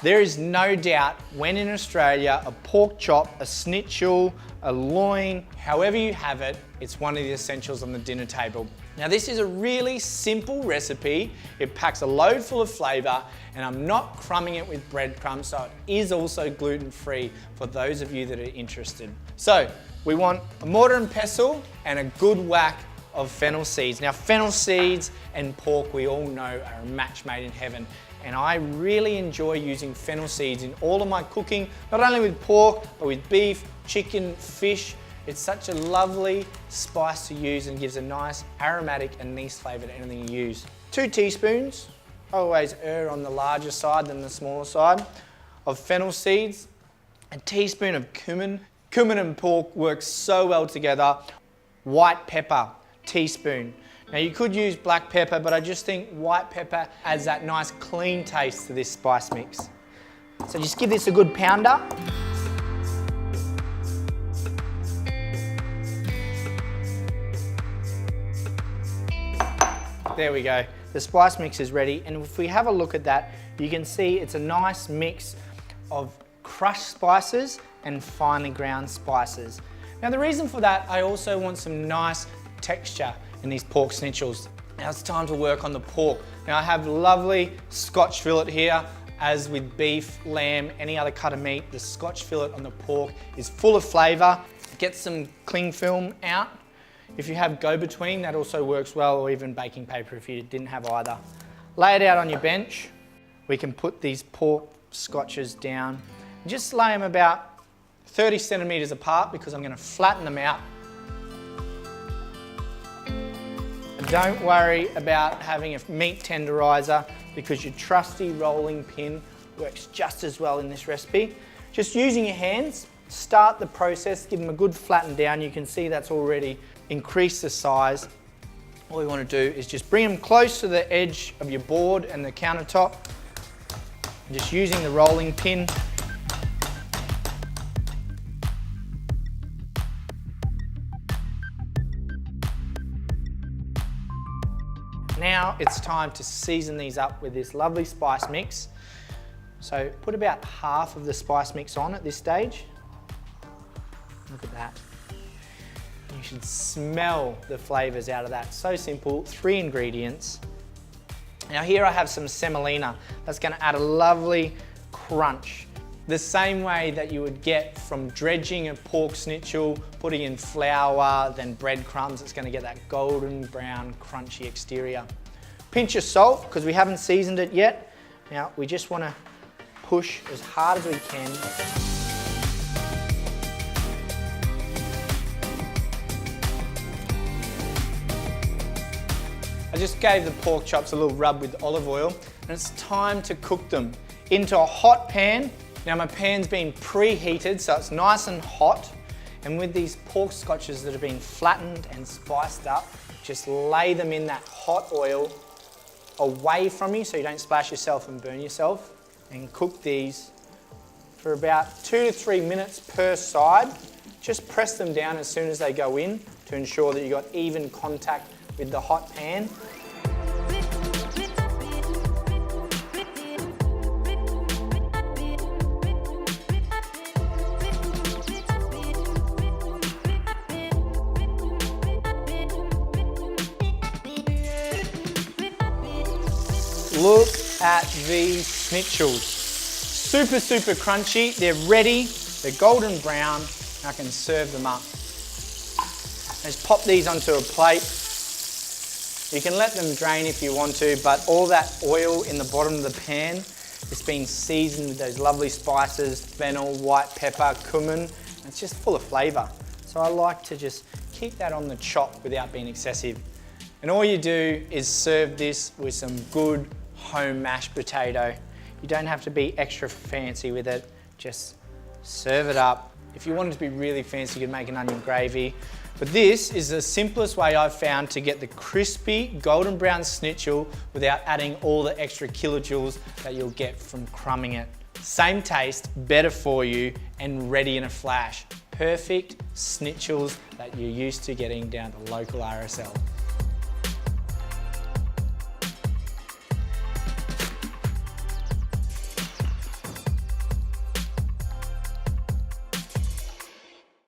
There is no doubt when in Australia, a pork chop, a schnitzel, a loin, however you have it, it's one of the essentials on the dinner table. Now this is a really simple recipe. It packs a load full of flavour and I'm not crumbing it with breadcrumbs, so it is also gluten-free for those of you that are interested. So we want a mortar and pestle and a good whack of fennel seeds. Now fennel seeds and pork we all know are a match made in heaven, and I really enjoy using fennel seeds in all of my cooking, not only with pork but with beef, chicken, fish. It's such a lovely spice to use and gives a nice aromatic and nice flavour to anything you use. 2 teaspoons, I always err on the larger side than the smaller side, of fennel seeds, a teaspoon of cumin. Cumin and pork work so well together. White pepper, teaspoon. Now you could use black pepper, but I just think white pepper adds that nice clean taste to this spice mix. So just give this a good pounder. There we go. The spice mix is ready, and if we have a look at that, you can see it's a nice mix of crushed spices and finely ground spices. Now the reason for that, I also want some nice texture in these pork schnitzels. Now it's time to work on the pork. Now I have lovely scotch fillet here. As with beef, lamb, any other cut of meat, the scotch fillet on the pork is full of flavour. Get some cling film out. If you have go-between, that also works well, or even baking paper if you didn't have either. Lay it out on your bench. We can put these pork scotches down. Just lay them about 30 centimetres apart because I'm going to flatten them out. And don't worry about having a meat tenderizer because your trusty rolling pin works just as well in this recipe. Just using your hands, start the process, give them a good flatten down. You can see that's already increased the size. All we want to do is just bring them close to the edge of your board and the countertop. And just using the rolling pin. Now it's time to season these up with this lovely spice mix. So put about half of the spice mix on at this stage. Look at that. You should smell the flavours out of that. So simple, 3 ingredients. Now here I have some semolina. That's going to add a lovely crunch. The same way that you would get from dredging a pork schnitzel, putting in flour, then breadcrumbs, it's going to get that golden brown crunchy exterior. Pinch of salt, because we haven't seasoned it yet. Now we just want to push as hard as we can. I just gave the pork chops a little rub with olive oil, and it's time to cook them into a hot pan. Now my pan's been preheated, so it's nice and hot. And with these pork scotches that have been flattened and spiced up, just lay them in that hot oil away from you so you don't splash yourself and burn yourself. And cook these for about 2 to 3 minutes per side. Just press them down as soon as they go in to ensure that you've got even contact with the hot pan. Look at these schnitzels. Super, super crunchy. They're ready. They're golden brown. I can serve them up. Just pop these onto a plate. You can let them drain if you want to, but all that oil in the bottom of the pan, it's been seasoned with those lovely spices, fennel, white pepper, cumin. It's just full of flavour. So I like to just keep that on the chop without being excessive. And all you do is serve this with some good home mashed potato. You don't have to be extra fancy with it. Just serve it up. If you wanted to be really fancy, you could make an onion gravy. But this is the simplest way I've found to get the crispy golden brown schnitzel without adding all the extra kilojoules that you'll get from crumbing it. Same taste, better for you, and ready in a flash. Perfect schnitzels that you're used to getting down at the local RSL.